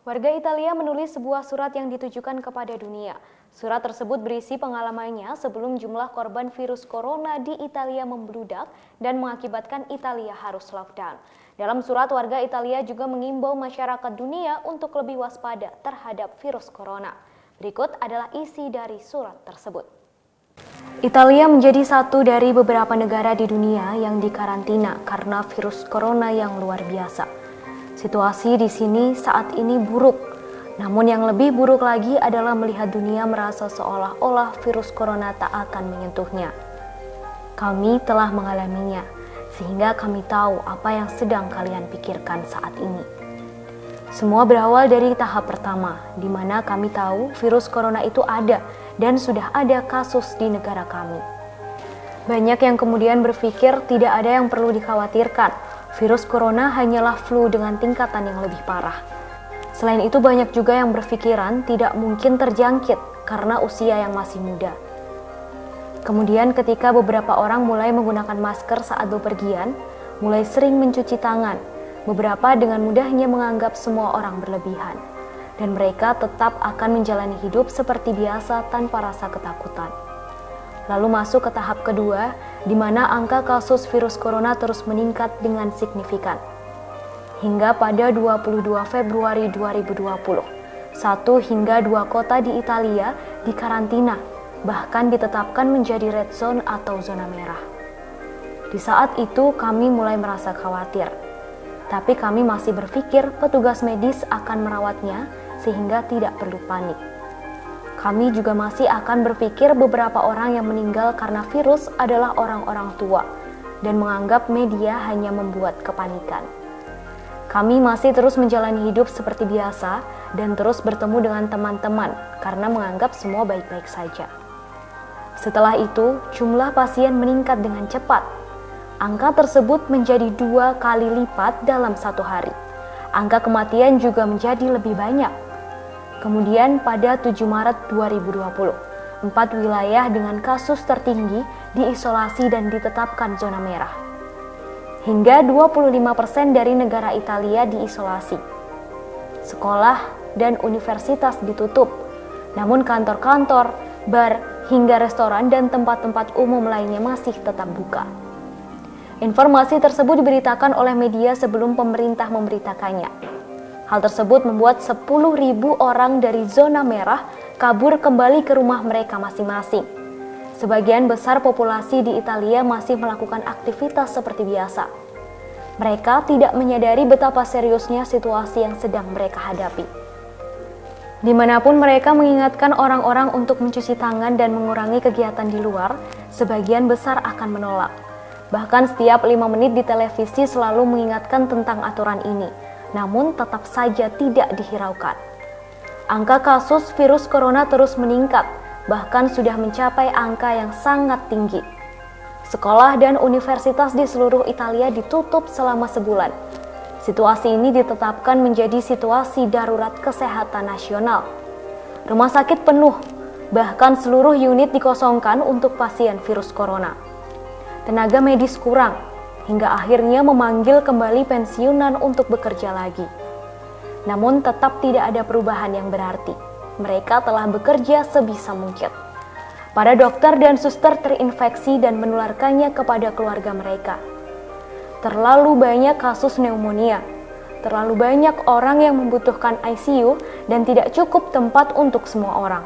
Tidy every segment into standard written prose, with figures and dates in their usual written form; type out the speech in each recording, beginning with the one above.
Warga Italia menulis sebuah surat yang ditujukan kepada dunia. Surat tersebut berisi pengalamannya sebelum jumlah korban virus corona di Italia membludak dan mengakibatkan Italia harus lockdown. Dalam surat, warga Italia juga mengimbau masyarakat dunia untuk lebih waspada terhadap virus corona. Berikut adalah isi dari surat tersebut. Italia menjadi satu dari beberapa negara di dunia yang dikarantina karena virus corona yang luar biasa. Situasi di sini saat ini buruk, namun yang lebih buruk lagi adalah melihat dunia merasa seolah-olah virus corona tak akan menyentuhnya. Kami telah mengalaminya, sehingga kami tahu apa yang sedang kalian pikirkan saat ini. Semua berawal dari tahap pertama, di mana kami tahu virus corona itu ada dan sudah ada kasus di negara kami. Banyak yang kemudian berpikir tidak ada yang perlu dikhawatirkan. Virus corona hanyalah flu dengan tingkatan yang lebih parah. Selain itu banyak juga yang berpikiran tidak mungkin terjangkit karena usia yang masih muda. Kemudian ketika beberapa orang mulai menggunakan masker saat bepergian, mulai sering mencuci tangan, beberapa dengan mudahnya menganggap semua orang berlebihan. Dan mereka tetap akan menjalani hidup seperti biasa tanpa rasa ketakutan. Lalu masuk ke tahap kedua, di mana angka kasus virus corona terus meningkat dengan signifikan. Hingga pada 22 Februari 2020, 1 hingga 2 kota di Italia dikarantina, bahkan ditetapkan menjadi red zone atau zona merah. Di saat itu kami mulai merasa khawatir, tapi kami masih berpikir petugas medis akan merawatnya sehingga tidak perlu panik. Kami juga masih akan berpikir beberapa orang yang meninggal karena virus adalah orang-orang tua dan menganggap media hanya membuat kepanikan. Kami masih terus menjalani hidup seperti biasa dan terus bertemu dengan teman-teman karena menganggap semua baik-baik saja. Setelah itu, jumlah pasien meningkat dengan cepat. Angka tersebut menjadi 2 kali lipat dalam 1 hari. Angka kematian juga menjadi lebih banyak. Kemudian pada 7 Maret 2020, 4 wilayah dengan kasus tertinggi diisolasi dan ditetapkan zona merah. Hingga 25% dari negara Italia diisolasi. Sekolah dan universitas ditutup, namun kantor-kantor, bar, hingga restoran dan tempat-tempat umum lainnya masih tetap buka. Informasi tersebut diberitakan oleh media sebelum pemerintah memberitakannya. Hal tersebut membuat 10.000 orang dari zona merah kabur kembali ke rumah mereka masing-masing. Sebagian besar populasi di Italia masih melakukan aktivitas seperti biasa. Mereka tidak menyadari betapa seriusnya situasi yang sedang mereka hadapi. Dimanapun mereka mengingatkan orang-orang untuk mencuci tangan dan mengurangi kegiatan di luar, sebagian besar akan menolak. Bahkan setiap 5 menit di televisi selalu mengingatkan tentang aturan ini. Namun tetap saja tidak dihiraukan. Angka kasus virus corona terus meningkat, bahkan sudah mencapai angka yang sangat tinggi. Sekolah dan universitas di seluruh Italia ditutup selama sebulan. Situasi ini ditetapkan menjadi situasi darurat kesehatan nasional. Rumah sakit penuh, bahkan seluruh unit dikosongkan untuk pasien virus corona. Tenaga medis kurang, hingga akhirnya memanggil kembali pensiunan untuk bekerja lagi. Namun tetap tidak ada perubahan yang berarti. Mereka telah bekerja sebisa mungkin. Para dokter dan suster terinfeksi dan menularkannya kepada keluarga mereka. Terlalu banyak kasus pneumonia. Terlalu banyak orang yang membutuhkan ICU dan tidak cukup tempat untuk semua orang.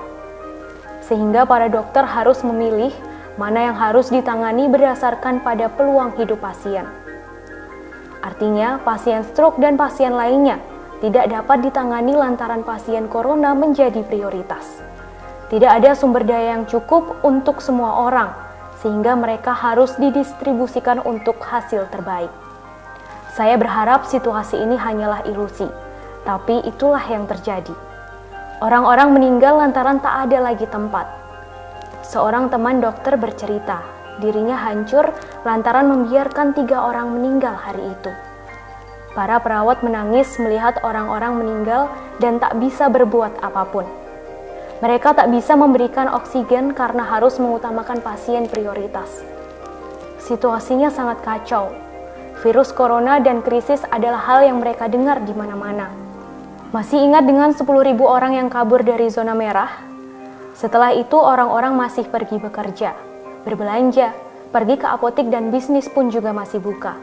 Sehingga para dokter harus memilih mana yang harus ditangani berdasarkan pada peluang hidup pasien. Artinya, pasien stroke dan pasien lainnya tidak dapat ditangani lantaran pasien corona menjadi prioritas. Tidak ada sumber daya yang cukup untuk semua orang, sehingga mereka harus didistribusikan untuk hasil terbaik. Saya berharap situasi ini hanyalah ilusi, tapi itulah yang terjadi. Orang-orang meninggal lantaran tak ada lagi tempat. Seorang teman dokter bercerita, dirinya hancur lantaran membiarkan 3 orang meninggal hari itu. Para perawat menangis melihat orang-orang meninggal dan tak bisa berbuat apapun. Mereka tak bisa memberikan oksigen karena harus mengutamakan pasien prioritas. Situasinya sangat kacau. Virus corona dan krisis adalah hal yang mereka dengar di mana-mana. Masih ingat dengan 10.000 orang yang kabur dari zona merah? Setelah itu orang-orang masih pergi bekerja, berbelanja, pergi ke apotik dan bisnis pun juga masih buka.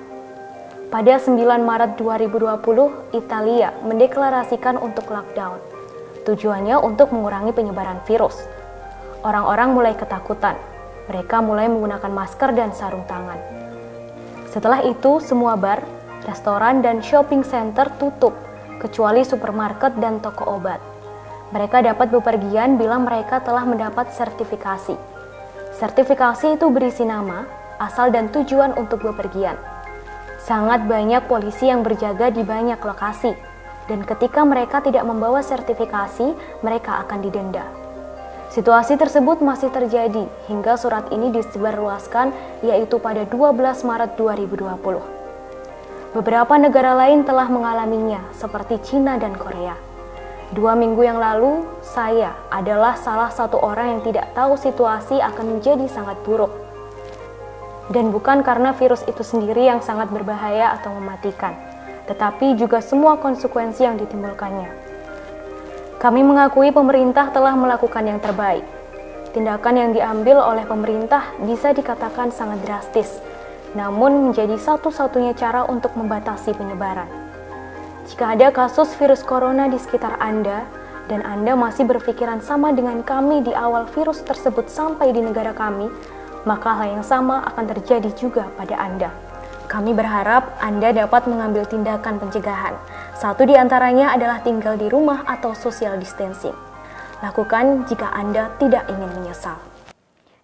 Pada 9 Maret 2020, Italia mendeklarasikan untuk lockdown. Tujuannya untuk mengurangi penyebaran virus. Orang-orang mulai ketakutan. Mereka mulai menggunakan masker dan sarung tangan. Setelah itu, semua bar, restoran, dan shopping center tutup, kecuali supermarket dan toko obat. Mereka dapat bepergian bila mereka telah mendapat sertifikasi. Sertifikasi itu berisi nama, asal dan tujuan untuk bepergian. Sangat banyak polisi yang berjaga di banyak lokasi, dan ketika mereka tidak membawa sertifikasi, mereka akan didenda. Situasi tersebut masih terjadi hingga surat ini disebarluaskan, yaitu pada 12 Maret 2020. Beberapa negara lain telah mengalaminya, seperti Cina dan Korea. 2 minggu yang lalu, saya adalah salah satu orang yang tidak tahu situasi akan menjadi sangat buruk. Dan bukan karena virus itu sendiri yang sangat berbahaya atau mematikan, tetapi juga semua konsekuensi yang ditimbulkannya. Kami mengakui pemerintah telah melakukan yang terbaik. Tindakan yang diambil oleh pemerintah bisa dikatakan sangat drastis, namun menjadi satu-satunya cara untuk membatasi penyebaran. Jika ada kasus virus corona di sekitar Anda, dan Anda masih berpikiran sama dengan kami di awal virus tersebut sampai di negara kami, maka hal yang sama akan terjadi juga pada Anda. Kami berharap Anda dapat mengambil tindakan pencegahan. Satu di antaranya adalah tinggal di rumah atau social distancing. Lakukan jika Anda tidak ingin menyesal.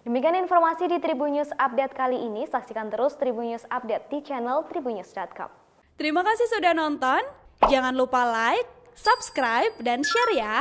Demikian informasi di Tribun News Update kali ini. Saksikan terus Tribun News Update di channel tribunnews.com. Terima kasih sudah nonton. Jangan lupa like, subscribe, dan share ya.